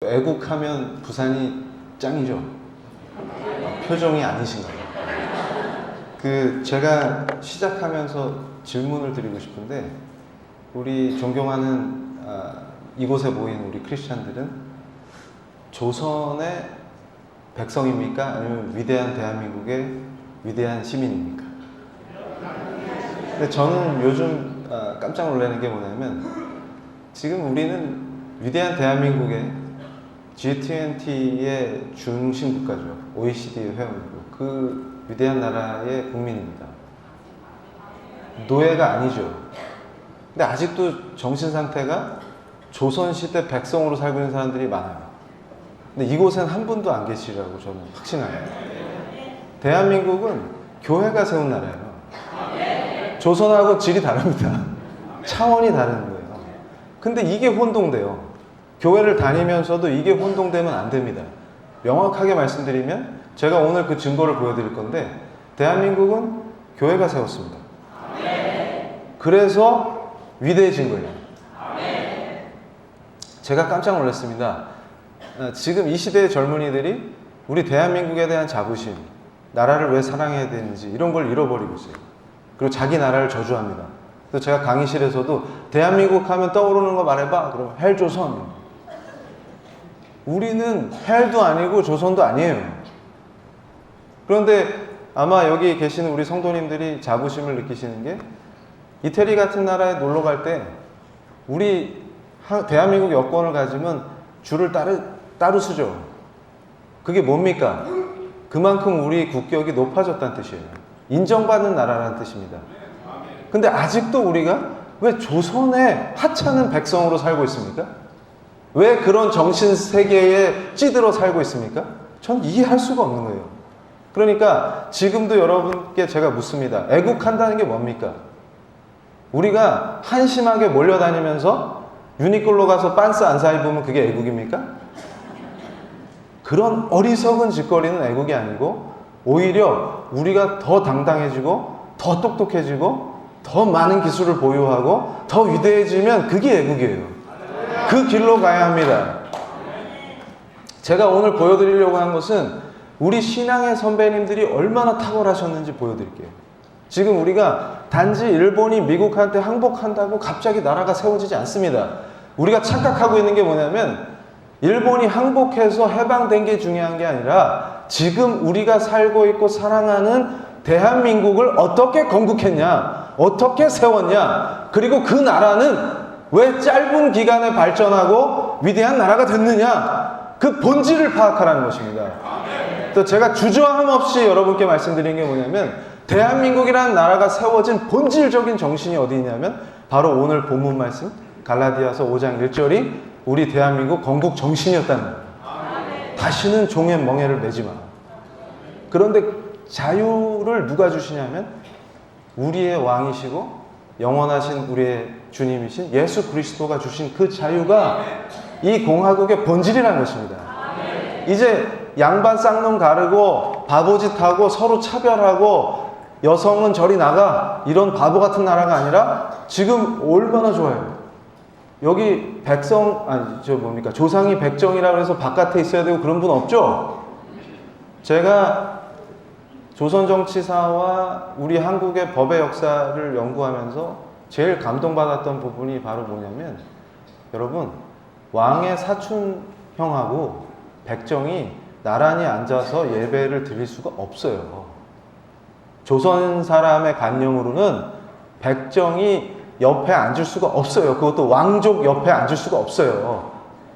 애국하면 부산이 짱이죠. 표정이 아니신가요? 제가 시작하면서 질문을 드리고 싶은데, 우리 존경하는 이곳에 모인 우리 크리스찬들은 조선의 백성입니까? 아니면 위대한 대한민국의 위대한 시민입니까? 근데 저는 요즘 깜짝 놀라는 게 뭐냐면, 지금 우리는 위대한 대한민국의 G20의 중심 국가죠. OECD 회원이고 그 위대한 나라의 국민입니다. 노예가 아니죠. 근데 아직도 정신 상태가 조선시대 백성으로 살고 있는 사람들이 많아요. 근데 이곳엔 한 분도 안 계시라고 저는 확신합니다. 대한민국은 교회가 세운 나라예요. 조선하고 질이 다릅니다. 차원이 다른 거예요. 근데 이게 혼동돼요. 교회를 다니면서도 이게 혼동되면 안 됩니다. 명확하게 말씀드리면, 제가 오늘 그 증거를 보여드릴 건데, 대한민국은 교회가 세웠습니다. 그래서 위대해진 거예요. 제가 깜짝 놀랐습니다. 지금 이 시대의 젊은이들이 우리 대한민국에 대한 자부심, 나라를 왜 사랑해야 되는지 이런 걸 잃어버리고 있어요. 그리고 자기 나라를 저주합니다. 그래서 제가 강의실에서도 대한민국 하면 떠오르는 거 말해봐. 그러면 헬조선. 우리는 헬도 아니고 조선도 아니에요. 그런데 아마 여기 계시는 우리 성도님들이 자부심을 느끼시는 게, 이태리 같은 나라에 놀러 갈 때 우리 대한민국 여권을 가지면 줄을 따로 서죠. 그게 뭡니까? 그만큼 우리 국격이 높아졌다는 뜻이에요. 인정받는 나라라는 뜻입니다. 근데 아직도 우리가 왜 조선의 하찮은 백성으로 살고 있습니까? 왜 그런 정신 세계에 찌들어 살고 있습니까? 전 이해할 수가 없는 거예요. 그러니까 지금도 여러분께 제가 묻습니다. 애국한다는 게 뭡니까? 우리가 한심하게 몰려다니면서 유니클로 가서 빤스 안 사 입으면 그게 애국입니까? 그런 어리석은 짓거리는 애국이 아니고, 오히려 우리가 더 당당해지고 더 똑똑해지고 더 많은 기술을 보유하고 더 위대해지면 그게 애국이에요. 그 길로 가야 합니다. 제가 오늘 보여드리려고 한 것은 우리 신앙의 선배님들이 얼마나 탁월하셨는지 보여드릴게요. 지금 우리가 단지 일본이 미국한테 항복한다고 갑자기 나라가 세워지지 않습니다. 우리가 착각하고 있는 게 뭐냐면, 일본이 항복해서 해방된 게 중요한 게 아니라 지금 우리가 살고 있고 사랑하는 대한민국을 어떻게 건국했냐, 어떻게 세웠냐, 그리고 그 나라는 왜 짧은 기간에 발전하고 위대한 나라가 됐느냐, 그 본질을 파악하라는 것입니다. 또 제가 주저함 없이 여러분께 말씀드린 게 뭐냐면, 대한민국이라는 나라가 세워진 본질적인 정신이 어디 있냐면, 바로 오늘 본문 말씀 갈라디아서 5장 1절이 우리 대한민국 건국 정신이었다는 거예요. 다시는 종의 멍에를 매지 마. 그런데 자유를 누가 주시냐면, 우리의 왕이시고 영원하신 우리의 주님이신 예수 그리스도가 주신 그 자유가 이 공화국의 본질이라는 것입니다. 이제 양반 쌍놈 가르고 바보짓하고 서로 차별하고 여성은 저리 나가, 이런 바보 같은 나라가 아니라 지금 얼마나 좋아요. 여기 조상이 백정이라고 해서 바깥에 있어야 되고 그런 분 없죠? 제가 조선 정치사와 우리 한국의 법의 역사를 연구하면서 제일 감동받았던 부분이 바로 뭐냐면, 여러분, 왕의 사촌형하고 백정이 나란히 앉아서 예배를 드릴 수가 없어요. 조선 사람의 관념으로는 백정이 옆에 앉을 수가 없어요. 그것도 왕족 옆에 앉을 수가 없어요.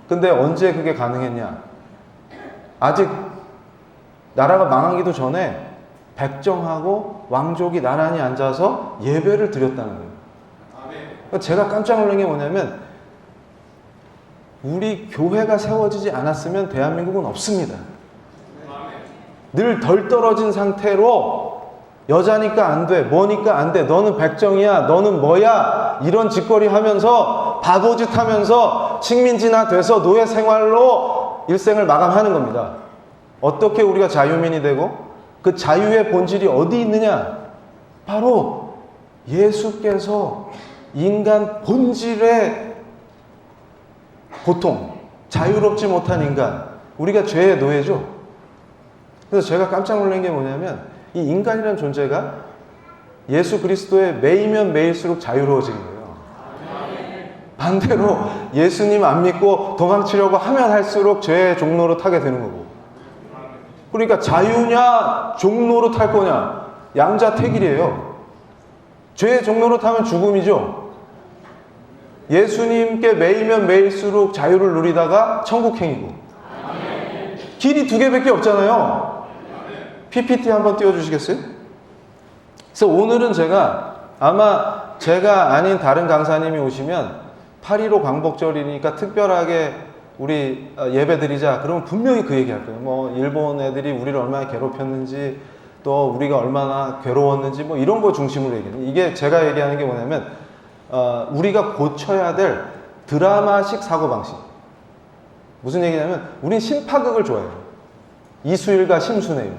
근데 언제 그게 가능했냐? 아직 나라가 망하기도 전에 백정하고 왕족이 나란히 앉아서 예배를 드렸다는 거예요. 제가 깜짝 놀란 게 뭐냐면, 우리 교회가 세워지지 않았으면 대한민국은 없습니다. 늘 덜 떨어진 상태로 여자니까 안 돼, 뭐니까 안 돼, 너는 백정이야, 너는 뭐야, 이런 짓거리 하면서 바보짓 하면서 식민지나 돼서 노예 생활로 일생을 마감하는 겁니다. 어떻게 우리가 자유민이 되고, 그 자유의 본질이 어디 있느냐? 바로 예수께서 인간 본질의 고통, 자유롭지 못한 인간, 우리가 죄의 노예죠. 그래서 제가 깜짝 놀란 게 뭐냐면 이 인간이라는 존재가 예수 그리스도에 매이면 매일수록 자유로워지는 거예요. 반대로 예수님 안 믿고 도망치려고 하면 할수록 죄의 종로로 타게 되는 거고. 그러니까 자유냐 종로로 탈 거냐, 양자택일이에요. 죄의 종로로 타면 죽음이죠. 예수님께 매이면 매일수록 자유를 누리다가 천국행이고. 길이 두 개밖에 없잖아요. PPT 한번 띄워주시겠어요? 그래서 오늘은 제가 아마 제가 아닌 다른 강사님이 오시면 8.15 광복절이니까 특별하게 우리 예배 드리자. 그러면 분명히 그 얘기 할 거예요. 뭐 일본 애들이 우리를 얼마나 괴롭혔는지, 또 우리가 얼마나 괴로웠는지, 뭐 이런 거 중심으로 얘기해요. 이게 제가 얘기하는 게 뭐냐면 우리가 고쳐야 될 드라마식 사고방식. 무슨 얘기냐면 우린 심파극을 좋아해요. 이수일과 심순애요.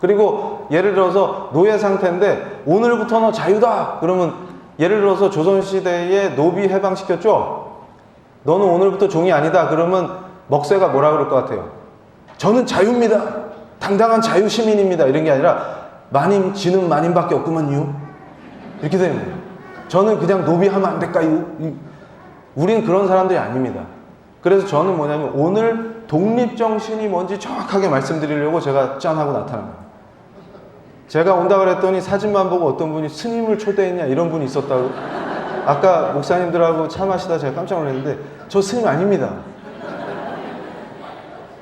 그리고 예를 들어서 노예 상태인데 오늘부터 너 자유다 그러면, 예를 들어서 조선시대에 노비 해방시켰죠. 너는 오늘부터 종이 아니다 그러면 먹새가 뭐라 그럴 것 같아요? 저는 자유입니다, 당당한 자유시민입니다, 이런 게 아니라 마님 지는 마님밖에 없구만요, 이렇게 되는 거예요. 저는 그냥 노비하면 안 될까요? 우린 그런 사람들이 아닙니다. 그래서 저는 뭐냐면 오늘 독립정신이 뭔지 정확하게 말씀드리려고 제가 짠 하고 나타난 거예요. 제가 온다 그랬더니 사진만 보고 어떤 분이 스님을 초대했냐 이런 분이 있었다고. 아까 목사님들하고 차 마시다 제가 깜짝 놀랐는데 저 스님 아닙니다.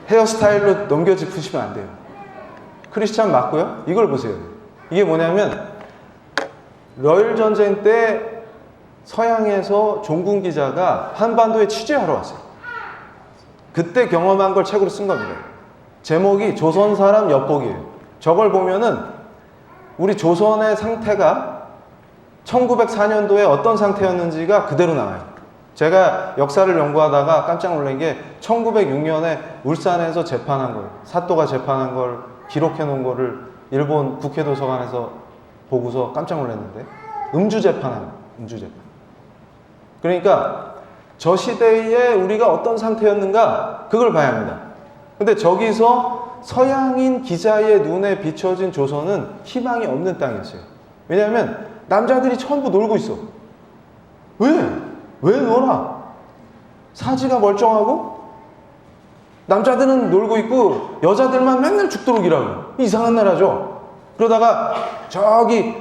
헤어스타일로 넘겨짚으시면 안 돼요. 크리스찬 맞고요. 이걸 보세요. 이게 뭐냐면 러일 전쟁 때 서양에서 종군 기자가 한반도에 취재하러 왔어요. 그때 경험한 걸 책으로 쓴 겁니다. 제목이 조선 사람 엿보기예요. 저걸 보면은 우리 조선의 상태가 1904년도에 어떤 상태였는지가 그대로 나와요. 제가 역사를 연구하다가 깜짝 놀란 게 1906년에 울산에서 재판한 걸, 사또가 재판한 걸 기록해 놓은 거를 일본 국회도서관에서 보고서 깜짝 놀랐는데, 음주재판. 그러니까 저 시대에 우리가 어떤 상태였는가 그걸 봐야 합니다. 근데 저기서 서양인 기자의 눈에 비춰진 조선은 희망이 없는 땅이었어요. 왜냐하면 남자들이 전부 놀고 있어. 왜 놀아? 사지가 멀쩡하고 남자들은 놀고 있고 여자들만 맨날 죽도록 일하고. 이상한 나라죠. 그러다가 저기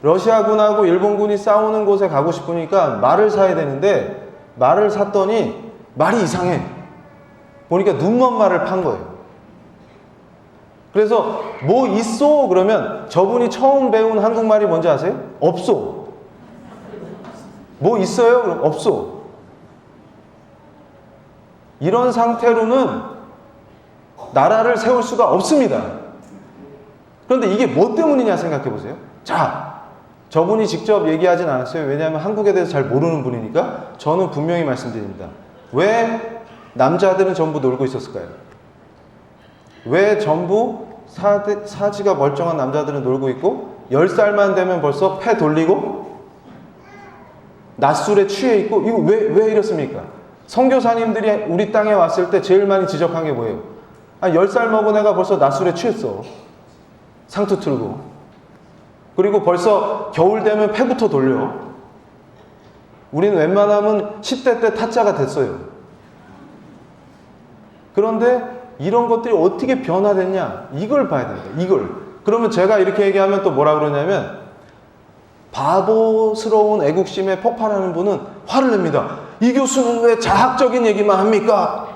러시아군하고 일본군이 싸우는 곳에 가고 싶으니까 말을 사야 되는데 말을 샀더니 말이 이상해. 보니까 눈먼 말을 판 거예요. 그래서 뭐 있어? 그러면 저분이 처음 배운 한국말이 뭔지 아세요? 없어. 뭐 있어요? 그럼 없어. 이런 상태로는 나라를 세울 수가 없습니다. 그런데 이게 뭐 때문이냐 생각해 보세요. 자, 저분이 직접 얘기하진 않았어요. 왜냐하면 한국에 대해서 잘 모르는 분이니까. 저는 분명히 말씀드립니다. 왜 남자들은 전부 놀고 있었을까요? 왜 전부 사지가 멀쩡한 남자들은 놀고 있고 10살만 되면 벌써 패 돌리고 낮술에 취해 있고, 이거 왜 이렇습니까? 선교사님들이 우리 땅에 왔을 때 제일 많이 지적한 게 뭐예요? 10살 먹은 애가 벌써 낮술에 취했어. 상투 틀고. 그리고 벌써 겨울 되면 패부터 돌려. 우리는 웬만하면 10대 때 타짜가 됐어요. 그런데 이런 것들이 어떻게 변화됐냐, 이걸 봐야 됩니다. 이걸. 그러면 제가 이렇게 얘기하면 또 뭐라 그러냐면, 바보스러운 애국심에 폭발하는 분은 화를 냅니다. 이 교수는 왜 자학적인 얘기만 합니까?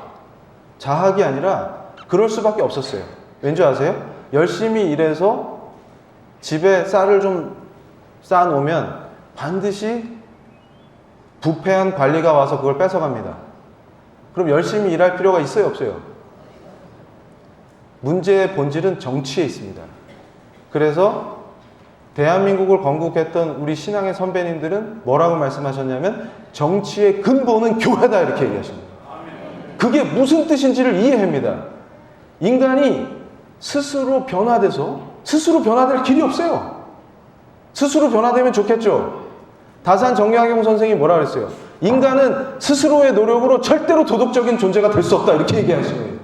자학이 아니라 그럴 수밖에 없었어요. 왠지 아세요? 열심히 일해서 집에 쌀을 좀 쌓아놓으면 반드시 부패한 관리가 와서 그걸 뺏어갑니다. 그럼 열심히 일할 필요가 있어요, 없어요? 문제의 본질은 정치에 있습니다. 그래서 대한민국을 건국했던 우리 신앙의 선배님들은 뭐라고 말씀하셨냐면 정치의 근본은 교회다, 이렇게 얘기하십니다. 그게 무슨 뜻인지를 이해합니다. 인간이 스스로 변화돼서 스스로 변화될 길이 없어요. 스스로 변화되면 좋겠죠. 다산 정약용 선생이 뭐라 그랬어요? 인간은 스스로의 노력으로 절대로 도덕적인 존재가 될 수 없다. 이렇게 얘기하시는 거예요.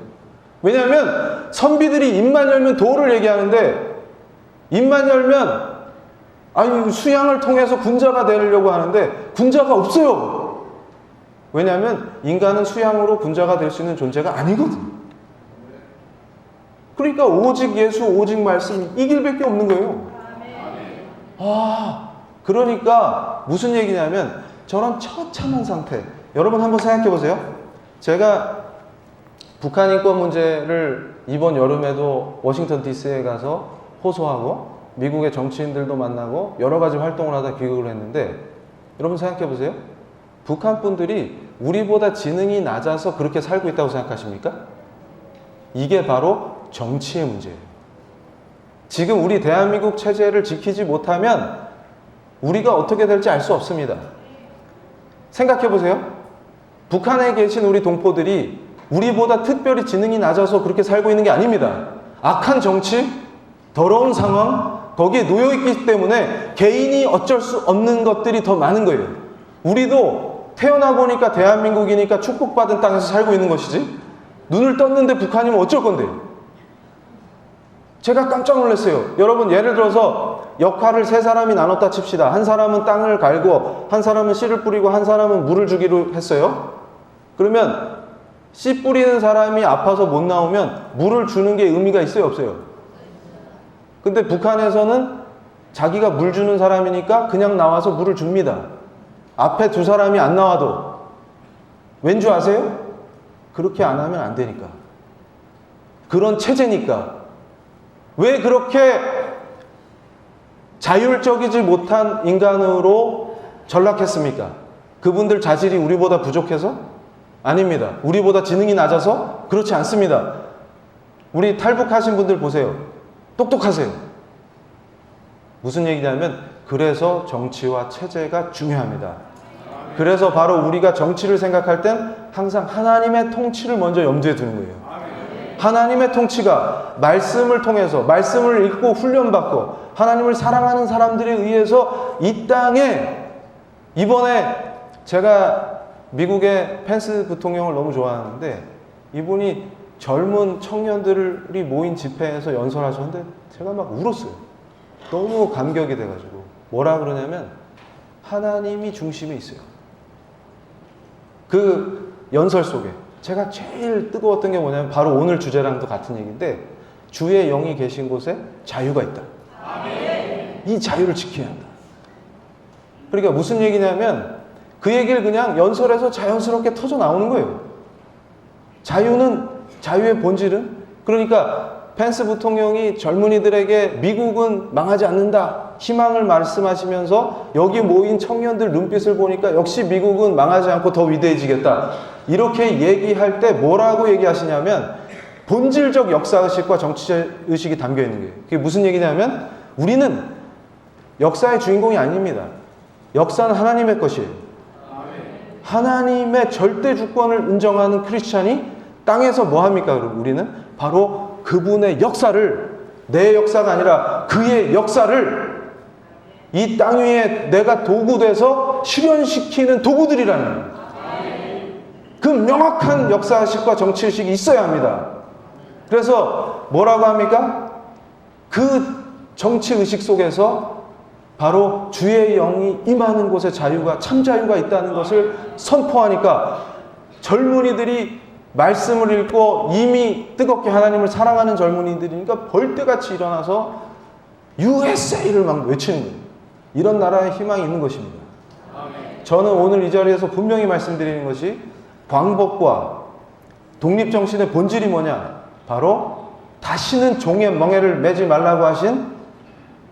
왜냐하면 선비들이 입만 열면 도를 얘기하는데 입만 열면 아니 수양을 통해서 군자가 되려고 하는데 군자가 없어요. 왜냐하면 인간은 수양으로 군자가 될 수 있는 존재가 아니거든. 그러니까 오직 예수, 오직 말씀 이 길밖에 없는 거예요. 그러니까 무슨 얘기냐면 저런 처참한 상태. 여러분 한번 생각해 보세요. 제가 북한 인권 문제를 이번 여름에도 워싱턴 DC에 가서 호소하고 미국의 정치인들도 만나고 여러 가지 활동을 하다 귀국을 했는데 여러분 생각해 보세요. 북한 분들이 우리보다 지능이 낮아서 그렇게 살고 있다고 생각하십니까? 이게 바로 정치의 문제예요. 지금 우리 대한민국 체제를 지키지 못하면 우리가 어떻게 될지 알 수 없습니다. 생각해 보세요. 북한에 계신 우리 동포들이 우리보다 특별히 지능이 낮아서 그렇게 살고 있는 게 아닙니다. 악한 정치, 더러운 상황, 거기에 놓여있기 때문에 개인이 어쩔 수 없는 것들이 더 많은 거예요. 우리도 태어나 보니까 대한민국이니까 축복받은 땅에서 살고 있는 것이지 눈을 떴는데 북한이면 어쩔 건데. 제가 깜짝 놀랐어요. 여러분 예를 들어서 역할을 세 사람이 나눴다 칩시다. 한 사람은 땅을 갈고 한 사람은 씨를 뿌리고 한 사람은 물을 주기로 했어요. 그러면 씨 뿌리는 사람이 아파서 못 나오면 물을 주는 게 의미가 있어요 없어요? 근데 북한에서는 자기가 물 주는 사람이니까 그냥 나와서 물을 줍니다. 앞에 두 사람이 안 나와도. 왠 줄 아세요? 그렇게 안 하면 안 되니까. 그런 체제니까. 왜 그렇게 자율적이지 못한 인간으로 전락했습니까? 그분들 자질이 우리보다 부족해서? 아닙니다. 우리보다 지능이 낮아서? 그렇지 않습니다. 우리 탈북하신 분들 보세요. 똑똑하세요. 무슨 얘기냐면 그래서 정치와 체제가 중요합니다. 그래서 바로 우리가 정치를 생각할 땐 항상 하나님의 통치를 먼저 염두에 두는 거예요. 하나님의 통치가 말씀을 통해서 말씀을 읽고 훈련받고 하나님을 사랑하는 사람들에 의해서 이 땅에 이번에 제가 미국의 펜스 부통령을 너무 좋아하는데 이분이 젊은 청년들이 모인 집회에서 연설하셨는데 제가 막 울었어요. 너무 감격이 돼가지고 뭐라 그러냐면 하나님이 중심에 있어요. 그 연설 속에 제가 제일 뜨거웠던 게 뭐냐면 바로 오늘 주제랑도 같은 얘기인데 주의 영이 계신 곳에 자유가 있다. 이 자유를 지켜야 한다. 그러니까 무슨 얘기냐면 그 얘기를 그냥 연설에서 자연스럽게 터져 나오는 거예요. 자유는 자유의 본질은 그러니까 펜스 부통령이 젊은이들에게 미국은 망하지 않는다 희망을 말씀하시면서 여기 모인 청년들 눈빛을 보니까 역시 미국은 망하지 않고 더 위대해지겠다 이렇게 얘기할 때 뭐라고 얘기하시냐면 본질적 역사의식과 정치의식이 담겨 있는 거예요. 그게 무슨 얘기냐면 우리는 역사의 주인공이 아닙니다. 역사는 하나님의 것이에요. 하나님의 절대 주권을 인정하는 크리스찬이 땅에서 뭐 합니까? 그럼 우리는 바로 그분의 역사를 내 역사가 아니라 그의 역사를 이 땅 위에 내가 도구 돼서 실현시키는 도구들이라는 거예요. 그 명확한 역사의식과 정치의식이 있어야 합니다. 그래서 뭐라고 합니까? 그 정치의식 속에서 바로 주의 영이 임하는 곳에 자유가 참 자유가 있다는 것을 선포하니까 젊은이들이 말씀을 읽고 이미 뜨겁게 하나님을 사랑하는 젊은이들이니까 벌떼같이 일어나서 USA를 막 외치는 거예요. 이런 나라에 희망이 있는 것입니다. 저는 오늘 이 자리에서 분명히 말씀드리는 것이 광복과 독립정신의 본질이 뭐냐? 바로 다시는 종의 멍에를 매지 말라고 하신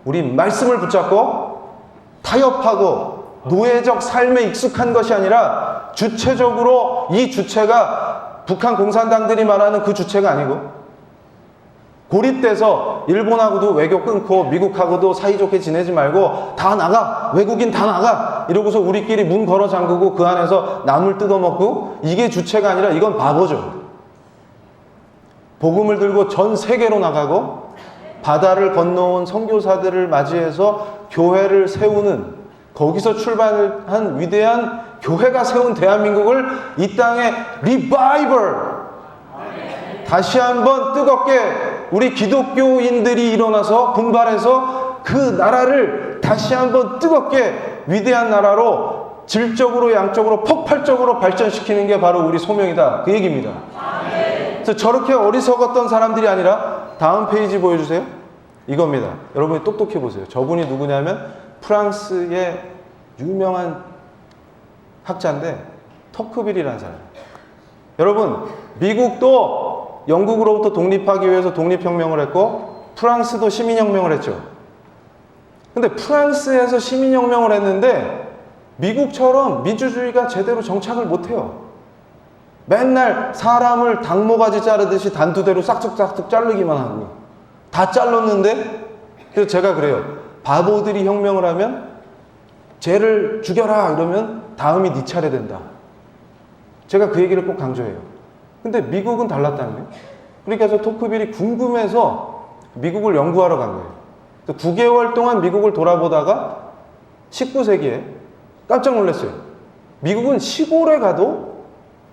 우리 말씀을 붙잡고 타협하고 노예적 삶에 익숙한 것이 아니라 주체적으로 이 주체가 북한 공산당들이 말하는 그 주체가 아니고 고립돼서 일본하고도 외교 끊고 미국하고도 사이좋게 지내지 말고 다 나가 외국인 다 나가 이러고서 우리끼리 문 걸어 잠그고 그 안에서 나물 뜯어먹고 이게 주체가 아니라 이건 바보죠. 복음을 들고 전 세계로 나가고 바다를 건너온 선교사들을 맞이해서 교회를 세우는 거기서 출발한 위대한 교회가 세운 대한민국을 이 땅에 리바이벌, 다시 한번 뜨겁게 우리 기독교인들이 일어나서 분발해서 그 나라를 다시 한번 뜨겁게 위대한 나라로 질적으로 양적으로 폭발적으로 발전시키는 게 바로 우리 소명이다, 그 얘기입니다. 그래서 저렇게 어리석었던 사람들이 아니라, 다음 페이지 보여주세요. 이겁니다. 여러분이 똑똑히 보세요. 저분이 누구냐면 프랑스의 유명한 학자인데 터크빌이라는 사람. 여러분, 미국도 영국으로부터 독립하기 위해서 독립혁명을 했고 프랑스도 시민혁명을 했죠. 근데 프랑스에서 시민혁명을 했는데 미국처럼 민주주의가 제대로 정착을 못해요. 맨날 사람을 닭모가지 자르듯이 단두대로 싹둑싹둑 자르기만 하고 다 잘랐는데, 그래서 제가 그래요. 바보들이 혁명을 하면 쟤를 죽여라 이러면 다음이 네 차례 된다. 제가 그 얘기를 꼭 강조해요. 근데 미국은 달랐다는 거예요. 그러니까 저 토크빌이 궁금해서 미국을 연구하러 간 거예요. 9개월 동안 미국을 돌아보다가 19세기에 깜짝 놀랐어요. 미국은 시골에 가도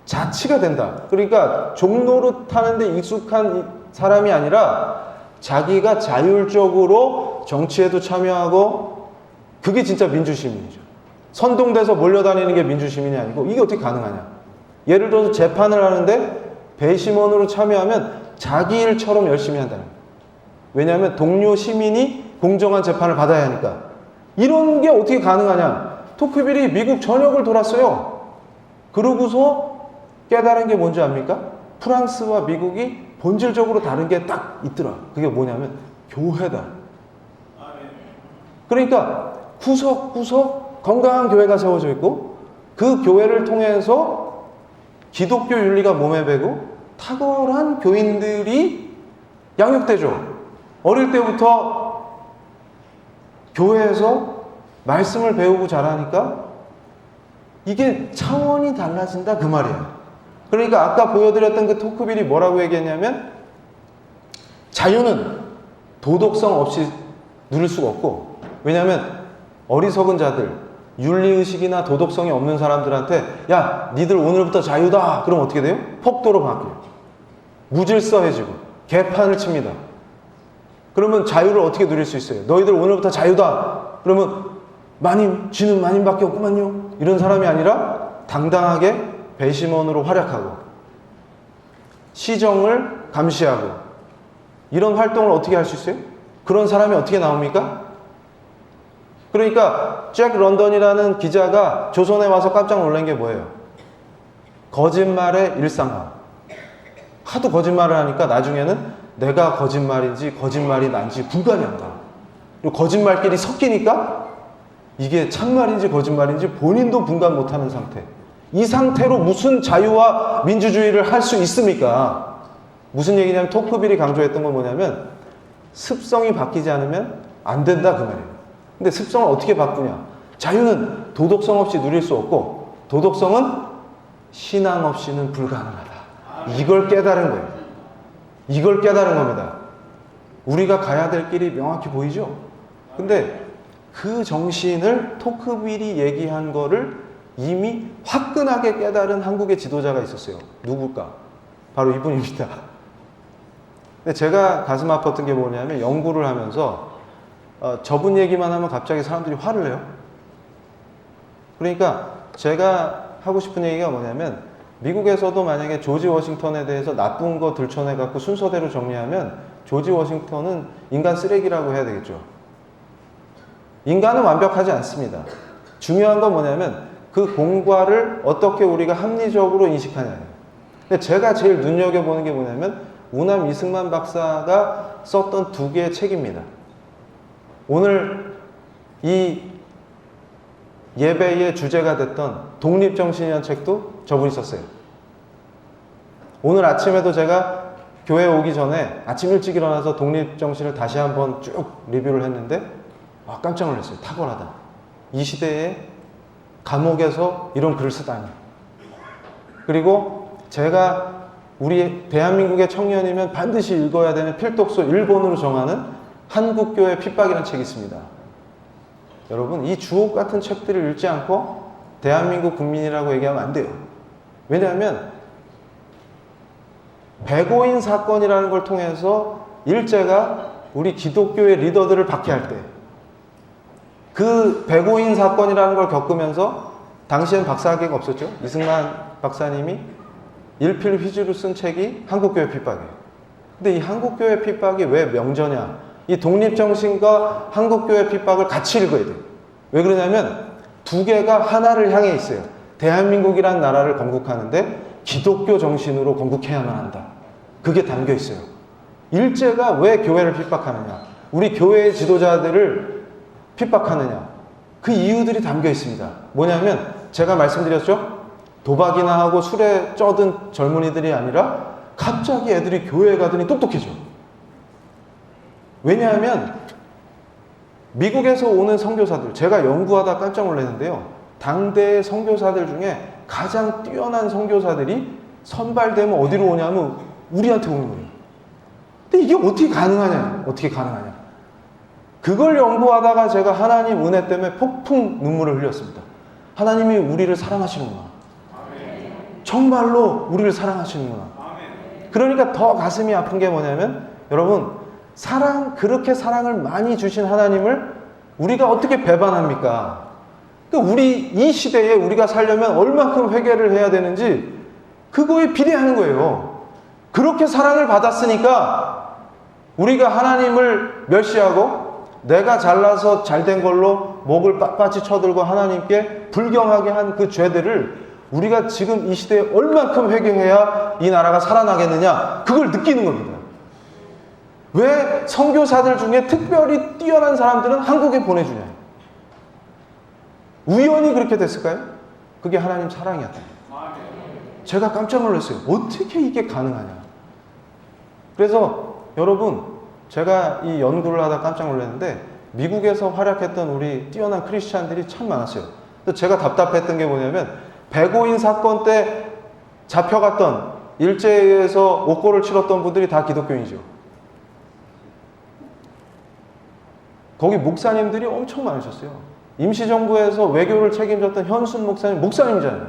자치가 된다. 그러니까 종로를 타는데 익숙한 사람이 아니라 자기가 자율적으로 정치에도 참여하고, 그게 진짜 민주시민이죠. 선동돼서 몰려다니는 게 민주시민이 아니고, 이게 어떻게 가능하냐. 예를 들어서 재판을 하는데 배심원으로 참여하면 자기 일처럼 열심히 한다는 거예요. 왜냐하면 동료 시민이 공정한 재판을 받아야 하니까. 이런 게 어떻게 가능하냐. 토크빌이 미국 전역을 돌았어요. 그러고서 깨달은 게 뭔지 압니까? 프랑스와 미국이 본질적으로 다른 게 딱 있더라. 그게 뭐냐면 교회다. 그러니까 구석구석 건강한 교회가 세워져 있고, 그 교회를 통해서 기독교 윤리가 몸에 배고 탁월한 교인들이 양육되죠. 어릴 때부터 교회에서 말씀을 배우고 자라니까 이게 차원이 달라진다, 그 말이에요. 그러니까 아까 보여드렸던 그 토크빌이 뭐라고 얘기했냐면, 자유는 도덕성 없이 누릴 수가 없고, 왜냐하면 어리석은 자들, 윤리의식이나 도덕성이 없는 사람들한테 야, 니들 오늘부터 자유다 그럼 어떻게 돼요? 폭도로 바뀌어요. 무질서해지고 개판을 칩니다. 그러면 자유를 어떻게 누릴 수 있어요? 너희들 오늘부터 자유다 그러면 마님, 쥐는 마님밖에 없구만요. 이런 사람이 아니라 당당하게 배심원으로 활약하고 시정을 감시하고, 이런 활동을 어떻게 할 수 있어요? 그런 사람이 어떻게 나옵니까? 그러니까 잭 런던이라는 기자가 조선에 와서 깜짝 놀란 게 뭐예요? 거짓말의 일상화. 하도 거짓말을 하니까 나중에는 내가 거짓말인지 거짓말이 난지 분간이 안 가. 그리고 거짓말끼리 섞이니까 이게 참말인지 거짓말인지 본인도 분간 못하는 상태. 이 상태로 무슨 자유와 민주주의를 할 수 있습니까? 무슨 얘기냐면 토크빌이 강조했던 건 뭐냐면 습성이 바뀌지 않으면 안 된다, 그 말이에요. 근데 습성을 어떻게 바꾸냐? 자유는 도덕성 없이 누릴 수 없고 도덕성은 신앙 없이는 불가능하다. 이걸 깨달은 거예요. 이걸 깨달은 겁니다. 우리가 가야 될 길이 명확히 보이죠? 근데 그 정신을 토크빌이 얘기한 거를 이미 화끈하게 깨달은 한국의 지도자가 있었어요. 누굴까? 바로 이분입니다. 근데 제가 가슴 아팠던 게 뭐냐면 연구를 하면서 저분 얘기만 하면 갑자기 사람들이 화를 내요. 그러니까 제가 하고 싶은 얘기가 뭐냐면, 미국에서도 만약에 조지 워싱턴에 대해서 나쁜 거 들춰내갖고 순서대로 정리하면 조지 워싱턴은 인간 쓰레기라고 해야 되겠죠. 인간은 완벽하지 않습니다. 중요한 건 뭐냐면 그 공과를 어떻게 우리가 합리적으로 인식하냐예요. 근데 제가 제일 눈여겨보는 게 뭐냐면 우남 이승만 박사가 썼던 2개의 책입니다. 오늘 이 예배의 주제가 됐던 독립정신이라는 책도 저분이 썼어요. 오늘 아침에도 제가 교회 오기 전에 아침 일찍 일어나서 독립정신을 다시 한번 쭉 리뷰를 했는데 깜짝 놀랐어요. 탁월하다. 이 시대에 감옥에서 이런 글을 쓰다니. 그리고 제가 우리 대한민국의 청년이면 반드시 읽어야 되는 필독서 1번으로 정하는 한국교회 핍박이라는 책이 있습니다. 여러분, 이 주옥 같은 책들을 읽지 않고 대한민국 국민이라고 얘기하면 안 돼요. 왜냐하면 백오인 사건이라는 걸 통해서 일제가 우리 기독교의 리더들을 박해할 때 그 백오인 사건이라는 걸 겪으면서 당시엔 박사학위가 없었죠. 이승만 박사님이 일필휘지로 쓴 책이 한국교회 핍박이에요. 근데 이 한국교회 핍박이 왜 명저냐? 이 독립정신과 한국교회 핍박을 같이 읽어야 돼요. 왜 그러냐면 두 개가 하나를 향해 있어요. 대한민국이라는 나라를 건국하는데 기독교 정신으로 건국해야만 한다. 그게 담겨 있어요. 일제가 왜 교회를 핍박하느냐? 우리 교회의 지도자들을 핍박하느냐? 그 이유들이 담겨 있습니다. 뭐냐면 제가 말씀드렸죠? 도박이나 하고 술에 쩌든 젊은이들이 아니라 갑자기 애들이 교회에 가더니 똑똑해져. 왜냐하면 미국에서 오는 선교사들, 제가 연구하다 깜짝 놀랐는데요. 당대의 선교사들 중에 가장 뛰어난 선교사들이 선발되면 어디로 오냐면 우리한테 오는 거예요. 근데 이게 어떻게 가능하냐? 어떻게 가능하냐? 그걸 연구하다가 제가 하나님 은혜 때문에 폭풍 눈물을 흘렸습니다. 하나님이 우리를 사랑하시는구나. 정말로 우리를 사랑하시는구나. 그러니까 더 가슴이 아픈 게 뭐냐면 여러분, 그렇게 사랑을 많이 주신 하나님을 우리가 어떻게 배반합니까? 그러니까 우리 이 시대에 우리가 살려면 얼만큼 회개를 해야 되는지 그거에 비례하는 거예요. 그렇게 사랑을 받았으니까 우리가 하나님을 멸시하고 내가 잘나서 잘된 걸로 목을 빳빳이 쳐들고 하나님께 불경하게 한 그 죄들을 우리가 지금 이 시대에 얼만큼 회개해야 이 나라가 살아나겠느냐, 그걸 느끼는 겁니다. 왜 선교사들 중에 특별히 뛰어난 사람들은 한국에 보내주냐? 우연히 그렇게 됐을까요? 그게 하나님 사랑이었다. 제가 깜짝 놀랐어요. 어떻게 이게 가능하냐? 그래서 여러분, 제가 이 연구를 하다 깜짝 놀랐는데 미국에서 활약했던 우리 뛰어난 크리스찬들이 참 많았어요. 제가 답답했던 게 뭐냐면 백오인 사건 때 잡혀갔던 일제에 의해서 옥고를 치렀던 분들이 다 기독교인이죠. 거기 목사님들이 엄청 많으셨어요. 임시정부에서 외교를 책임졌던 현순 목사님이잖아요.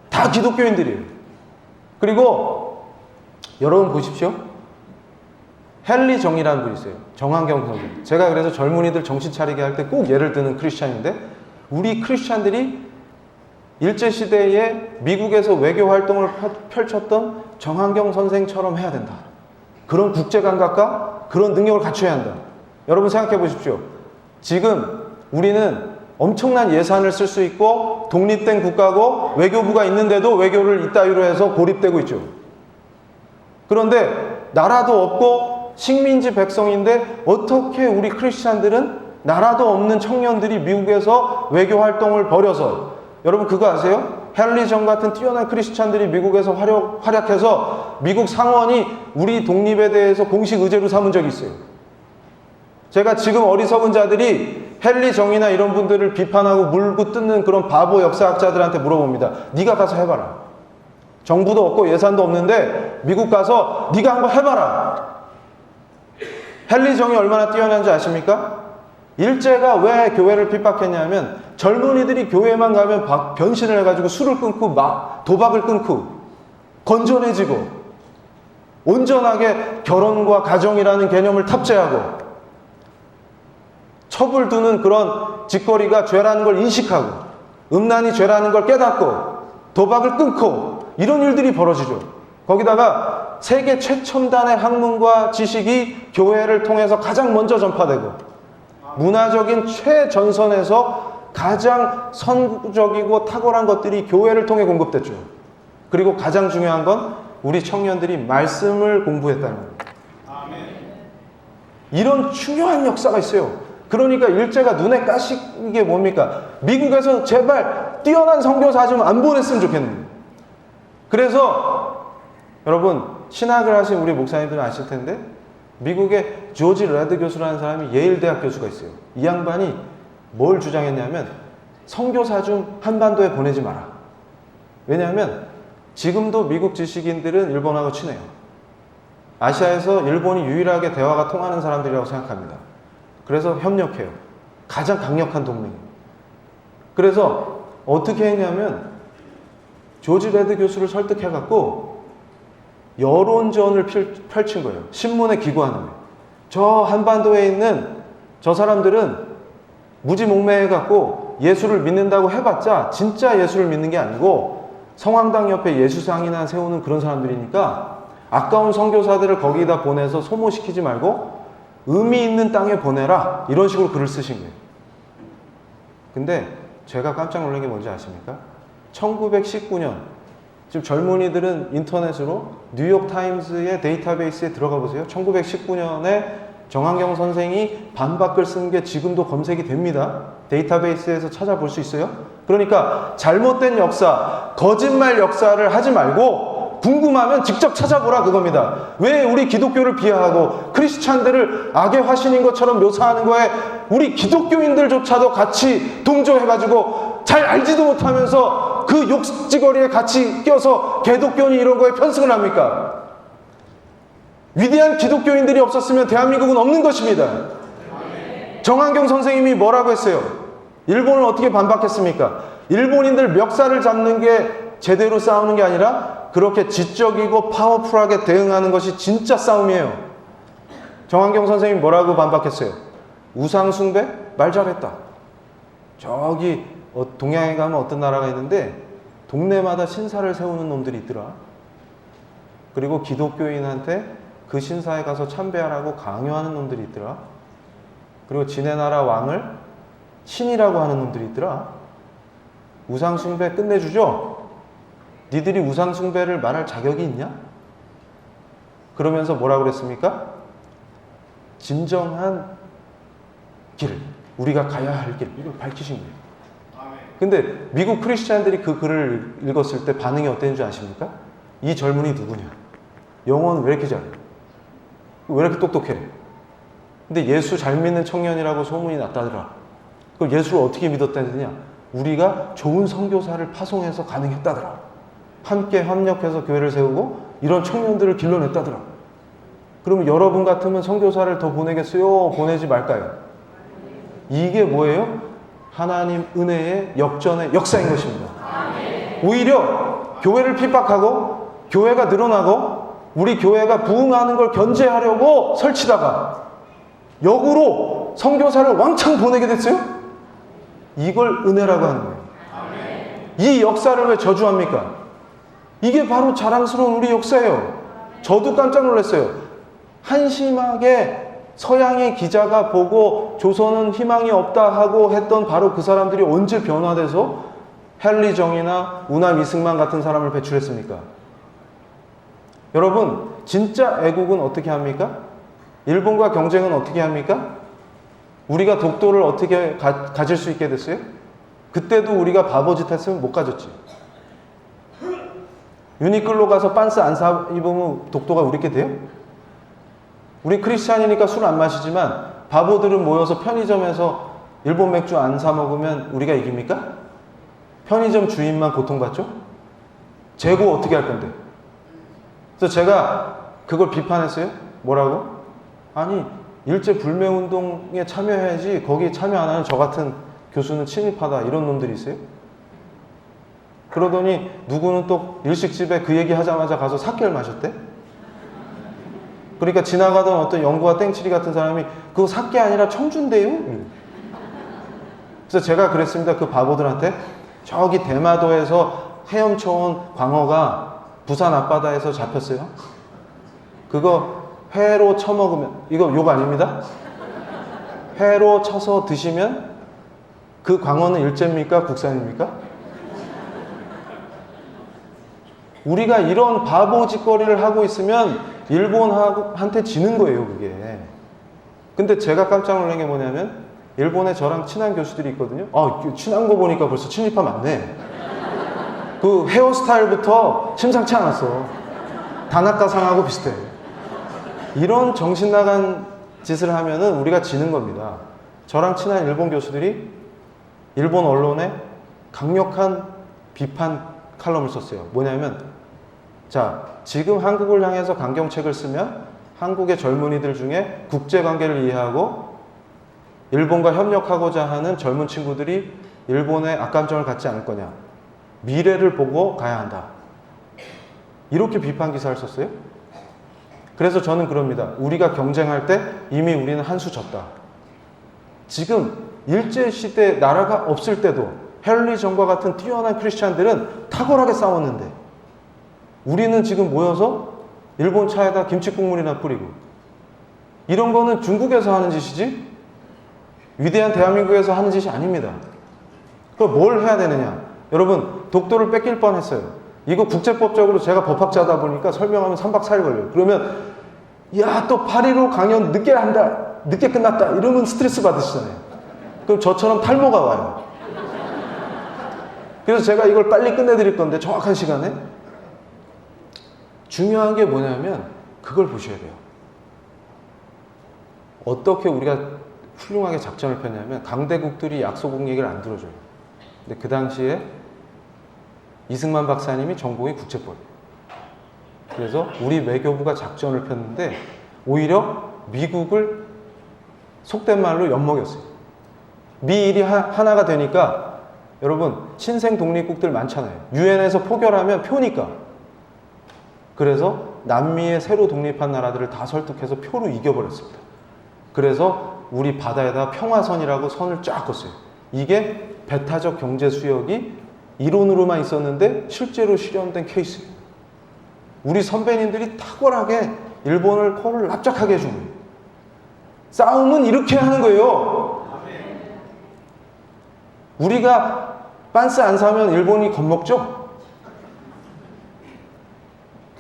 다 기독교인들이에요. 그리고 여러분 보십시오. 헨리 정이라는 분이 있어요. 정한경 선생. 제가 그래서 젊은이들 정신 차리게 할 때 꼭 예를 드는 크리스찬인데, 우리 크리스찬들이 일제시대에 미국에서 외교 활동을 펼쳤던 정한경 선생처럼 해야 된다. 그런 국제감각과 그런 능력을 갖춰야 한다. 여러분 생각해 보십시오. 지금 우리는 엄청난 예산을 쓸 수 있고 독립된 국가고 외교부가 있는데도 외교를 이따위로 해서 고립되고 있죠. 그런데 나라도 없고 식민지 백성인데 어떻게 우리 크리스찬들은 나라도 없는 청년들이 미국에서 외교 활동을 벌여서, 여러분 그거 아세요? 헨리 정 같은 뛰어난 크리스찬들이 미국에서 활약해서 미국 상원이 우리 독립에 대해서 공식 의제로 삼은 적이 있어요. 제가 지금 어리석은 자들이 헨리 정이나 이런 분들을 비판하고 물고 뜯는 그런 바보 역사학자들한테 물어봅니다. 네가 가서 해봐라. 정부도 없고 예산도 없는데 미국 가서 네가 한번 해봐라. 헨리 정이 얼마나 뛰어난지 아십니까? 일제가 왜 교회를 핍박했냐면 젊은이들이 교회만 가면 변신을 해가지고 술을 끊고 도박을 끊고 건전해지고 온전하게 결혼과 가정이라는 개념을 탑재하고 첩을 두는 그런 짓거리가 죄라는 걸 인식하고 음란이 죄라는 걸 깨닫고 도박을 끊고 이런 일들이 벌어지죠. 거기다가 세계 최첨단의 학문과 지식이 교회를 통해서 가장 먼저 전파되고 문화적인 최전선에서 가장 선구적이고 탁월한 것들이 교회를 통해 공급됐죠. 그리고 가장 중요한 건 우리 청년들이 말씀을 공부했다는 겁니다. 이런 중요한 역사가 있어요. 그러니까 일제가 눈에 까신 게 뭡니까? 미국에서 제발 뛰어난 선교사 좀 안 보냈으면 좋겠는데. 그래서 여러분 신학을 하신 우리 목사님들은 아실 텐데 미국의 조지 레드 교수라는 사람이 예일대학 교수가 있어요. 이 양반이 뭘 주장했냐면 선교사 좀 한반도에 보내지 마라. 왜냐하면 지금도 미국 지식인들은 일본하고 친해요. 아시아에서 일본이 유일하게 대화가 통하는 사람들이라고 생각합니다. 그래서 협력해요. 가장 강력한 동맹이에요. 그래서 어떻게 했냐면 조지 레드 교수를 설득해갖고 여론전을 펼친 거예요. 신문에 기고하는 거예요. 저 한반도에 있는 저 사람들은 무지몽매해갖고 예수를 믿는다고 해봤자 진짜 예수를 믿는 게 아니고 성황당 옆에 예수상이나 세우는 그런 사람들이니까 아까운 선교사들을 거기다 보내서 소모시키지 말고 의미 있는 땅에 보내라, 이런 식으로 글을 쓰신 거예요. 근데 제가 깜짝 놀란 게 뭔지 아십니까? 1919년, 지금 젊은이들은 인터넷으로 뉴욕타임스의 데이터베이스에 들어가 보세요. 1919년에 정한경 선생이 반박글 쓴 게 지금도 검색이 됩니다. 데이터베이스에서 찾아볼 수 있어요. 그러니까 잘못된 역사, 거짓말 역사를 하지 말고 궁금하면 직접 찾아보라, 그겁니다. 왜 우리 기독교를 비하하고 크리스찬들을 악의 화신인 것처럼 묘사하는 거에 우리 기독교인들조차도 같이 동조해가지고 잘 알지도 못하면서 그 욕지거리에 같이 껴서 개독교니 이런 거에 편승을 합니까? 위대한 기독교인들이 없었으면 대한민국은 없는 것입니다. 정한경 선생님이 뭐라고 했어요? 일본을 어떻게 반박했습니까? 일본인들 멱살을 잡는 게 제대로 싸우는 게 아니라 그렇게 지적이고 파워풀하게 대응하는 것이 진짜 싸움이에요. 정한경 선생님이 뭐라고 반박했어요? 우상숭배? 말 잘했다. 저기 동양에 가면 어떤 나라가 있는데 동네마다 신사를 세우는 놈들이 있더라. 그리고 기독교인한테 그 신사에 가서 참배하라고 강요하는 놈들이 있더라. 그리고 지네 나라 왕을 신이라고 하는 놈들이 있더라. 우상숭배 끝내주죠? 니들이 우상숭배를 말할 자격이 있냐? 그러면서 뭐라고 그랬습니까? 진정한 길, 우리가 가야 할 길, 이걸 밝히신 거예요. 근데 미국 크리스찬들이 그 글을 읽었을 때 반응이 어땠는지 아십니까? 이 젊은이 누구냐? 영어는 왜 이렇게 잘해? 왜 이렇게 똑똑해? 근데 예수 잘 믿는 청년이라고 소문이 났다더라. 그럼 예수를 어떻게 믿었다느냐? 우리가 좋은 선교사를 파송해서 가능했다더라. 함께 협력해서 교회를 세우고 이런 청년들을 길러냈다더라. 그러면 여러분 같으면 선교사를 더 보내겠어요? 보내지 말까요? 이게 뭐예요? 하나님 은혜의 역전의 역사인 것입니다. 오히려 교회를 핍박하고 교회가 늘어나고 우리 교회가 부흥하는 걸 견제하려고 설치다가 역으로 선교사를 왕창 보내게 됐어요? 이걸 은혜라고 하는 거예요. 이 역사를 왜 저주합니까? 이게 바로 자랑스러운 우리 역사예요. 저도 깜짝 놀랐어요. 한심하게 서양의 기자가 보고 조선은 희망이 없다 하고 했던 바로 그 사람들이 언제 변화돼서 헨리정이나 우남 이승만 같은 사람을 배출했습니까? 여러분, 진짜 애국은 어떻게 합니까? 일본과 경쟁은 어떻게 합니까? 우리가 독도를 어떻게 가질 수 있게 됐어요? 그때도 우리가 바보짓 했으면 못 가졌지. 유니클로 가서 빤스 안 사 입으면 독도가 우리께 돼요? 우리 크리스찬이니까 술 안 마시지만 바보들은 모여서 편의점에서 일본 맥주 안 사 먹으면 우리가 이깁니까? 편의점 주인만 고통받죠? 재고 어떻게 할 건데? 그래서 제가 그걸 비판했어요. 뭐라고? 아니, 일제불매운동에 참여해야지 거기 참여 안 하는 저 같은 교수는 침입하다, 이런 놈들이 있어요. 그러더니 누구는 또 일식집에 그 얘기 하자마자 가서 사케를 마셨대. 그러니까 지나가던 어떤 영구와 땡치리 같은 사람이 그거 사케 아니라 청주인데요? 그래서 제가 그랬습니다. 그 바보들한테 저기 대마도에서 헤엄쳐온 광어가 부산 앞바다에서 잡혔어요. 그거 회로 쳐먹으면, 이거 욕 아닙니다. 회로 쳐서 드시면 그 광어는 일제입니까? 국산입니까? 우리가 이런 바보 짓거리를 하고 있으면 일본한테 지는 거예요, 그게. 근데 제가 깜짝 놀란 게 뭐냐면 일본에 저랑 친한 교수들이 있거든요. 친한 거 보니까 벌써 친일파 맞네. 그 헤어스타일부터 심상치 않았어. 다나카상하고 비슷해. 이런 정신 나간 짓을 하면은 우리가 지는 겁니다. 저랑 친한 일본 교수들이 일본 언론에 강력한 비판 칼럼을 썼어요. 뭐냐면, 자, 지금 한국을 향해서 강경책을 쓰면 한국의 젊은이들 중에 국제관계를 이해하고 일본과 협력하고자 하는 젊은 친구들이 일본에 악감정을 갖지 않을 거냐. 미래를 보고 가야 한다. 이렇게 비판 기사를 썼어요. 그래서 저는 그럽니다. 우리가 경쟁할 때 이미 우리는 한 수 졌다. 지금 일제시대 나라가 없을 때도 헨리 정과 같은 뛰어난 크리스찬들은 탁월하게 싸웠는데 우리는 지금 모여서 일본 차에다 김치국물이나 뿌리고 이런 거는 중국에서 하는 짓이지 위대한 대한민국에서 하는 짓이 아닙니다. 그럼 뭘 해야 되느냐? 여러분 독도를 뺏길 뻔했어요. 이거 국제법적으로 제가 법학자다 보니까 설명하면 3박 4일 걸려요. 그러면 야, 또 8.15 강연 늦게 한다. 늦게 끝났다. 이러면 스트레스 받으시잖아요. 그럼 저처럼 탈모가 와요. 그래서 제가 이걸 빨리 끝내드릴 건데 정확한 시간에 중요한 게 뭐냐면 그걸 보셔야 돼요. 어떻게 우리가 훌륭하게 작전을 폈냐면 강대국들이 약소국 얘기를 안 들어줘요. 근데 그 당시에 이승만 박사님이 전공이 국제법이에요. 그래서 우리 외교부가 작전을 폈는데 오히려 미국을 속된 말로 엿먹였어요. 미일이 하나가 되니까 여러분 신생 독립국들 많잖아요. 유엔에서 포결하면 표니까. 그래서 남미의 새로 독립한 나라들을 다 설득해서 표로 이겨버렸습니다. 그래서 우리 바다에다 평화선이라고 선을 쫙 껐어요. 이게 배타적 경제 수역이 이론으로만 있었는데 실제로 실현된 케이스예요. 우리 선배님들이 탁월하게 일본을 코를 납작하게 해준 거예요. 싸움은 이렇게 하는 거예요. 우리가 빤스 안 사면 일본이 겁먹죠?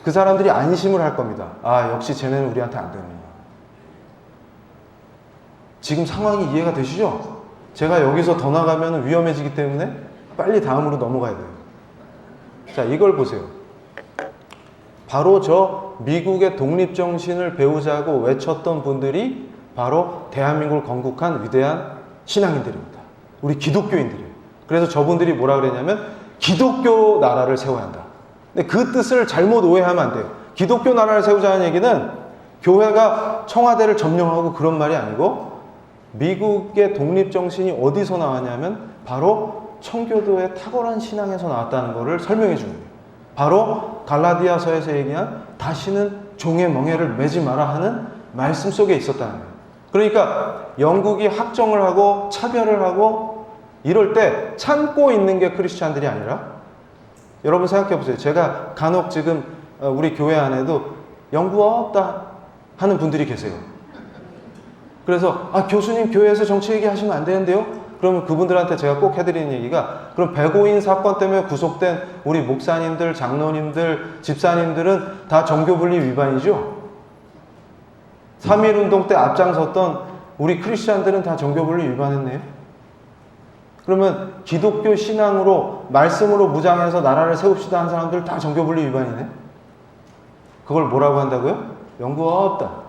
그 사람들이 안심을 할 겁니다. 아, 역시 쟤네는 우리한테 안 되는구나. 지금 상황이 이해가 되시죠? 제가 여기서 더 나가면 위험해지기 때문에 빨리 다음으로 넘어가야 돼요. 자, 이걸 보세요. 바로 저 미국의 독립정신을 배우자고 외쳤던 분들이 바로 대한민국을 건국한 위대한 신앙인들입니다. 우리 기독교인들이에요. 그래서 저분들이 뭐라 그랬냐면 기독교 나라를 세워야 한다. 근데 그 뜻을 잘못 오해하면 안 돼요. 기독교 나라를 세우자는 얘기는 교회가 청와대를 점령하고 그런 말이 아니고 미국의 독립정신이 어디서 나왔냐면 바로 청교도의 탁월한 신앙에서 나왔다는 것을 설명해 주는 거예요. 바로 갈라디아서에서 얘기한 다시는 종의 멍에를 매지 마라 하는 말씀 속에 있었다는 거예요. 그러니까 영국이 학정을 하고 차별을 하고 이럴 때 참고 있는 게 크리스찬들이 아니라 여러분 생각해 보세요. 제가 간혹 지금 우리 교회 안에도 연구가 없다 하는 분들이 계세요. 그래서 교수님 교회에서 정치 얘기하시면 안 되는데요? 그러면 그분들한테 제가 꼭 해드리는 얘기가 그럼 백오인 사건 때문에 구속된 우리 목사님들, 장로님들, 집사님들은 다 정교분리 위반이죠? 3.1운동 때 앞장섰던 우리 크리스찬들은 다 정교분리 위반했네요? 그러면 기독교 신앙으로 말씀으로 무장해서 나라를 세웁시다 한 사람들 다 정교분리 위반이네? 그걸 뭐라고 한다고요? 연구가 없다.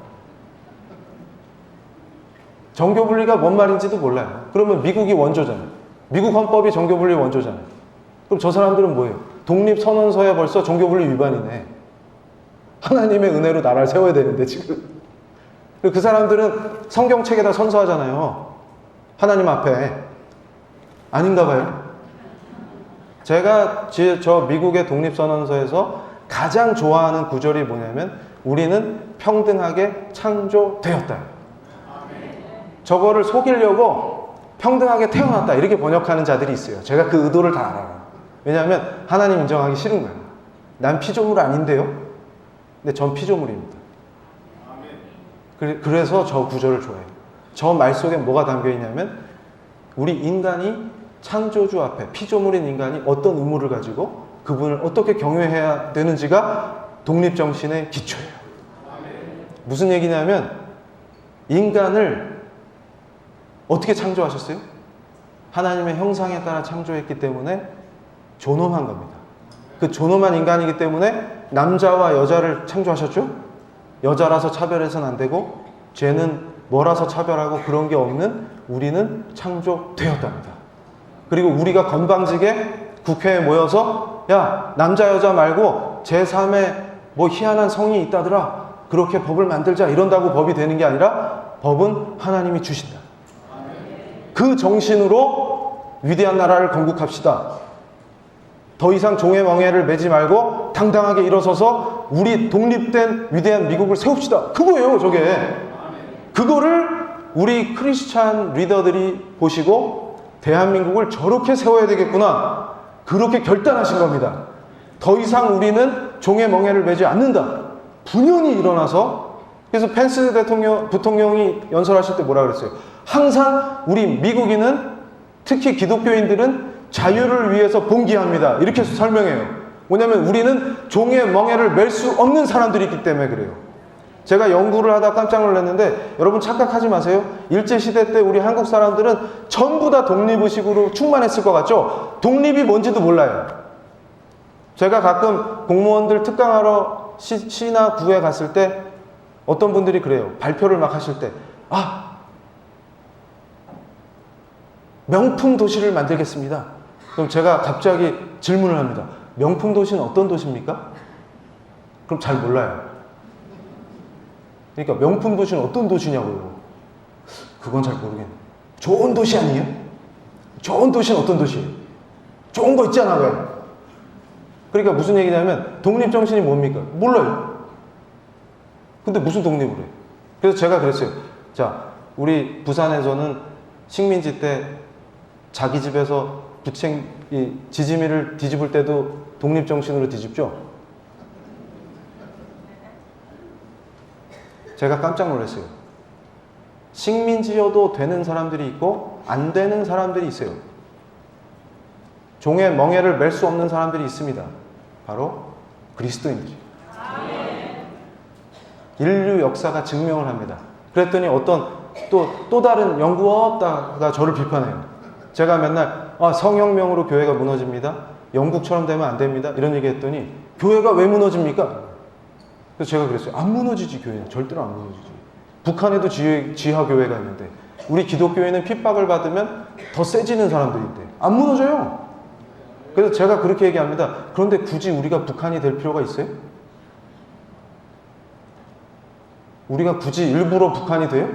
정교분리가 뭔 말인지도 몰라요. 그러면 미국이 원조잖아요. 미국 헌법이 정교분리 원조잖아요. 그럼 저 사람들은 뭐예요? 독립선언서에 벌써 정교분리 위반이네. 하나님의 은혜로 나라를 세워야 되는데 지금. 그 사람들은 성경책에다 선서하잖아요. 하나님 앞에. 아닌가 봐요. 제가 저 미국의 독립선언서에서 가장 좋아하는 구절이 뭐냐면 우리는 평등하게 창조되었다. 저거를 속이려고 평등하게 태어났다 이렇게 번역하는 자들이 있어요. 제가 그 의도를 다 알아요. 왜냐하면 하나님 인정하기 싫은 거예요. 난 피조물 아닌데요? 근데 전 피조물입니다. 그래서 저 구절을 좋아해요. 저 말 속에 뭐가 담겨 있냐면 우리 인간이 창조주 앞에 피조물인 인간이 어떤 의무를 가지고 그분을 어떻게 경외해야 되는지가 독립정신의 기초예요. 무슨 얘기냐면 인간을 어떻게 창조하셨어요? 하나님의 형상에 따라 창조했기 때문에 존엄한 겁니다. 그 존엄한 인간이기 때문에 남자와 여자를 창조하셨죠? 여자라서 차별해서는 안 되고 죄는 뭐라서 차별하고 그런 게 없는 우리는 창조되었답니다. 그리고 우리가 건방지게 국회에 모여서 야 남자 여자 말고 제3의 뭐 희한한 성이 있다더라 그렇게 법을 만들자 이런다고 법이 되는 게 아니라 법은 하나님이 주신다. 그 정신으로 위대한 나라를 건국합시다. 더 이상 종의 멍에를 매지 말고 당당하게 일어서서 우리 독립된 위대한 미국을 세웁시다. 그거예요, 저게. 그거를 우리 크리스찬 리더들이 보시고 대한민국을 저렇게 세워야 되겠구나. 그렇게 결단하신 겁니다. 더 이상 우리는 종의 멍에를 매지 않는다. 분연히 일어나서, 그래서 펜스 부통령이 연설하실 때 뭐라 그랬어요? 항상 우리 미국인은, 특히 기독교인들은 자유를 위해서 봉기합니다. 이렇게 설명해요. 뭐냐면 우리는 종의 멍에를 맬 수 없는 사람들이 있기 때문에 그래요. 제가 연구를 하다 깜짝 놀랐는데, 여러분 착각하지 마세요. 일제시대 때 우리 한국 사람들은 전부 다 독립의식으로 충만했을 것 같죠? 독립이 뭔지도 몰라요. 제가 가끔 공무원들 특강하러 시나 구에 갔을 때 어떤 분들이 그래요. 발표를 막 하실 때, 명품 도시를 만들겠습니다. 그럼 제가 갑자기 질문을 합니다. 명품 도시는 어떤 도시입니까? 그럼 잘 몰라요. 그러니까 명품 도시는 어떤 도시냐고요. 그건 잘 모르겠네요. 좋은 도시 아니에요? 좋은 도시는 어떤 도시예요? 좋은 거 있잖아, 왜? 그러니까 무슨 얘기냐면 독립정신이 뭡니까? 몰라요. 근데 무슨 독립을 해요? 그래서 제가 그랬어요. 자, 우리 부산에서는 식민지 때 자기 집에서 지짐이를 뒤집을 때도 독립정신으로 뒤집죠? 제가 깜짝 놀랐어요. 식민지여도 되는 사람들이 있고 안 되는 사람들이 있어요. 종의 멍에를 맬 수 없는 사람들이 있습니다. 바로 그리스도인들이에요. 인류 역사가 증명을 합니다. 그랬더니 어떤 또 다른 연구업다가 저를 비판해요. 제가 맨날 성혁명으로 교회가 무너집니다. 영국처럼 되면 안 됩니다. 이런 얘기 했더니 교회가 왜 무너집니까? 그래서 제가 그랬어요. 안 무너지지, 교회는. 절대로 안 무너지지. 북한에도 지하교회가 있는데 우리 기독교회는 핍박을 받으면 더 세지는 사람들인데 안 무너져요. 그래서 제가 그렇게 얘기합니다. 그런데 굳이 우리가 북한이 될 필요가 있어요? 우리가 굳이 일부러 북한이 돼요?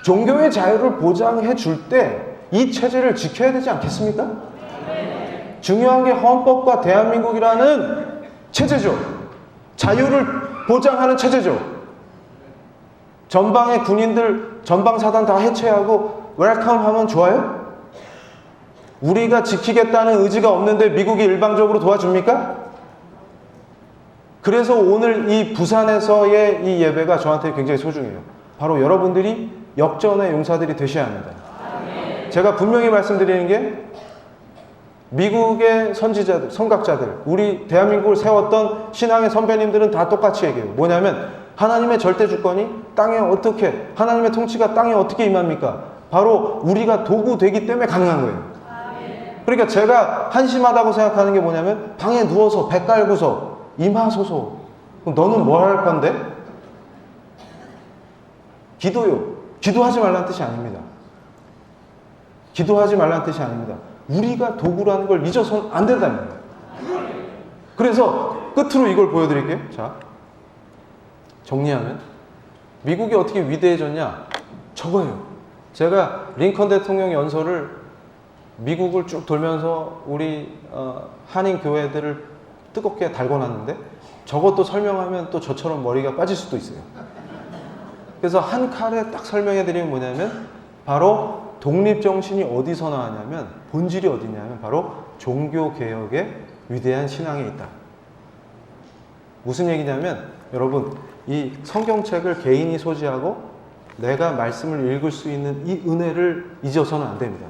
종교의 자유를 보장해 줄 때 이 체제를 지켜야 되지 않겠습니까? 중요한 게 헌법과 대한민국이라는 체제죠. 자유를 보장하는 체제죠. 전방의 군인들, 전방사단 다 해체하고 웰컴 하면 좋아요? 우리가 지키겠다는 의지가 없는데 미국이 일방적으로 도와줍니까? 그래서 오늘 이 부산에서의 이 예배가 저한테 굉장히 소중해요. 바로 여러분들이 역전의 용사들이 되셔야 합니다. 제가 분명히 말씀드리는 게 미국의 선지자들, 선각자들, 우리 대한민국을 세웠던 신앙의 선배님들은 다 똑같이 얘기해요. 뭐냐면 하나님의 절대 주권이 하나님의 통치가 땅에 어떻게 임합니까? 바로 우리가 도구 되기 때문에 가능한 거예요. 그러니까 제가 한심하다고 생각하는 게 뭐냐면 방에 누워서 배 깔고서 임하소서. 그럼 너는 뭘 할 건데? 기도요. 기도하지 말라는 뜻이 아닙니다. 기도하지 말라는 뜻이 아닙니다. 우리가 도구라는 걸 잊어서는 안 된다는 거예요. 그래서 끝으로 이걸 보여드릴게요. 자, 정리하면 미국이 어떻게 위대해졌냐? 저거예요. 제가 링컨 대통령 연설을 미국을 쭉 돌면서 우리 한인 교회들을 뜨겁게 달궈놨는데 저것도 설명하면 또 저처럼 머리가 빠질 수도 있어요. 그래서 한 칼에 딱 설명해드리면 뭐냐면 바로 독립정신이 어디서 나왔냐면 본질이 어디냐면 바로 종교개혁의 위대한 신앙에 있다. 무슨 얘기냐면 여러분 이 성경책을 개인이 소지하고 내가 말씀을 읽을 수 있는 이 은혜를 잊어서는 안 됩니다.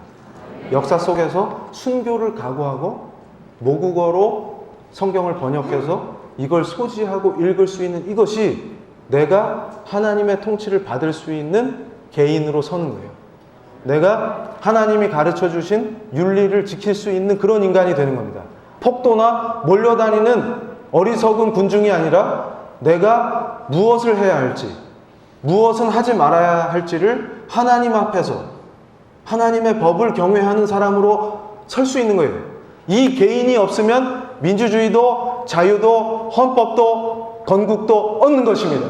역사 속에서 순교를 각오하고 모국어로 성경을 번역해서 이걸 소지하고 읽을 수 있는 이것이 내가 하나님의 통치를 받을 수 있는 개인으로 서는 거예요. 내가 하나님이 가르쳐 주신 윤리를 지킬 수 있는 그런 인간이 되는 겁니다. 폭도나 몰려다니는 어리석은 군중이 아니라 내가 무엇을 해야 할지, 무엇은 하지 말아야 할지를 하나님 앞에서 하나님의 법을 경외하는 사람으로 설 수 있는 거예요. 이 개인이 없으면 민주주의도 자유도 헌법도 건국도 없는 것입니다.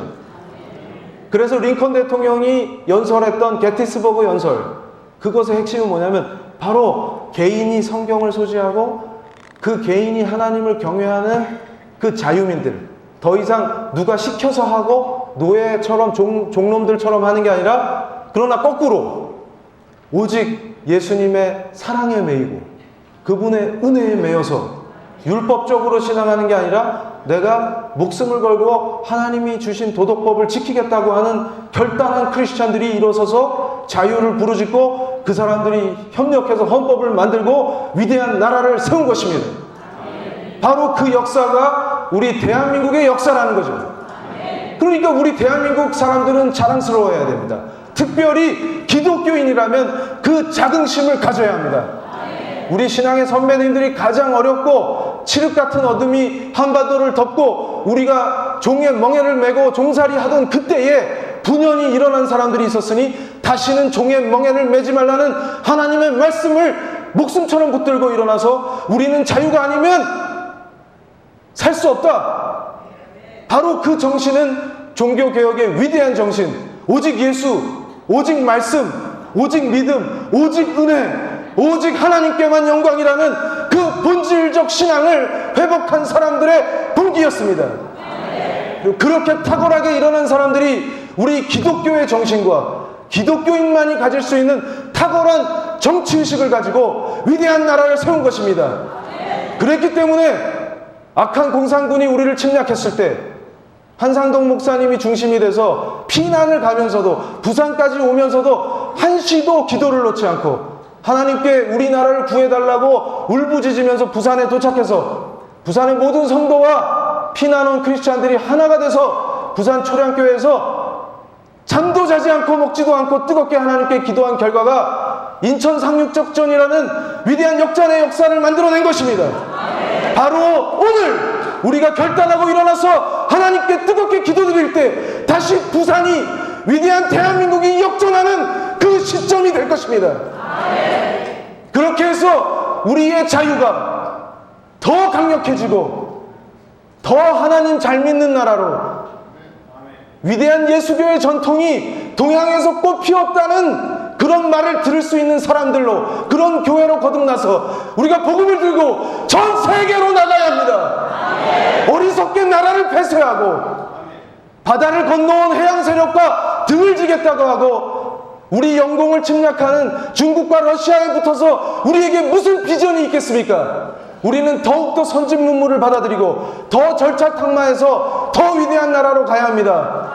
그래서 링컨 대통령이 연설했던 게티스버그 연설, 그것의 핵심은 뭐냐면 바로 개인이 성경을 소지하고 그 개인이 하나님을 경외하는 그 자유민들, 더 이상 누가 시켜서 하고 노예처럼 종놈들처럼 하는 게 아니라, 그러나 거꾸로 오직 예수님의 사랑에 매이고 그분의 은혜에 매여서 율법적으로 신앙하는 게 아니라 내가 목숨을 걸고 하나님이 주신 도덕법을 지키겠다고 하는 결단한 크리스찬들이 일어서서 자유를 부르짖고 그 사람들이 협력해서 헌법을 만들고 위대한 나라를 세운 것입니다. 바로 그 역사가 우리 대한민국의 역사라는 거죠. 그러니까 우리 대한민국 사람들은 자랑스러워해야 됩니다. 특별히 기독교인이라면 그 자긍심을 가져야 합니다. 우리 신앙의 선배님들이 가장 어렵고 칠흑 같은 어둠이 한반도를 덮고 우리가 종의 멍에를 메고 종살이 하던 그때에 분연히 일어난 사람들이 있었으니 다시는 종의 멍에를 메지 말라는 하나님의 말씀을 목숨처럼 붙들고 일어나서 우리는 자유가 아니면 살 수 없다. 바로 그 정신은 종교개혁의 위대한 정신, 오직 예수, 오직 말씀, 오직 믿음, 오직 은혜, 오직 하나님께만 영광이라는 그 본질적 신앙을 회복한 사람들의 분기였습니다. 그리고 그렇게 탁월하게 일어난 사람들이 우리 기독교의 정신과 기독교인만이 가질 수 있는 탁월한 정치의식을 가지고 위대한 나라를 세운 것입니다. 그랬기 때문에 악한 공산군이 우리를 침략했을 때 한상동 목사님이 중심이 돼서 피난을 가면서도 부산까지 오면서도 한시도 기도를 놓지 않고 하나님께 우리나라를 구해달라고 울부짖으면서 부산에 도착해서 부산의 모든 성도와 피난 온 크리스찬들이 하나가 돼서 부산 초량교회에서 잠도 자지 않고 먹지도 않고 뜨겁게 하나님께 기도한 결과가 인천 상륙작전이라는 위대한 역전의 역사를 만들어낸 것입니다. 바로 오늘 우리가 결단하고 일어나서 하나님께 뜨겁게 기도드릴 때 다시 부산이 위대한 대한민국이 역전하는 그 시점이 될 것입니다. 그렇게 해서 우리의 자유가 더 강력해지고 더 하나님 잘 믿는 나라로 위대한 예수교의 전통이 동양에서 꽃 피웠다는 그런 말을 들을 수 있는 사람들로, 그런 교회로 거듭나서 우리가 복음을 들고 전 세계로 나가야 합니다. 어리석게 나라를 폐쇄하고 바다를 건너온 해양 세력과 등을 지겠다고 하고 우리 영공을 침략하는 중국과 러시아에 붙어서 우리에게 무슨 비전이 있겠습니까? 우리는 더욱더 선진 문물을 받아들이고 더 절차탕마해서 더 위대한 나라로 가야 합니다.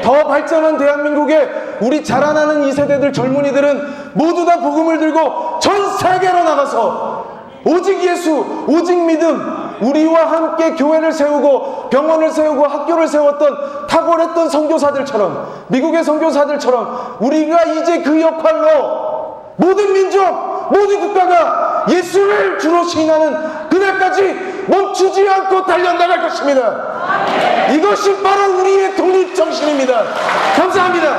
더 발전한 대한민국에 우리 자라나는 2세대들 젊은이들은 모두 다 복음을 들고 전 세계로 나가서 오직 예수, 오직 믿음, 우리와 함께 교회를 세우고 병원을 세우고 학교를 세웠던 탁월했던 선교사들처럼, 미국의 선교사들처럼 우리가 이제 그 역할로 모든 민족, 모든 국가가 예수를 주로 시인하는 그날까지 멈추지 않고 달려나갈 것입니다. 이것이 바로 우리의 독립정신입니다. 감사합니다.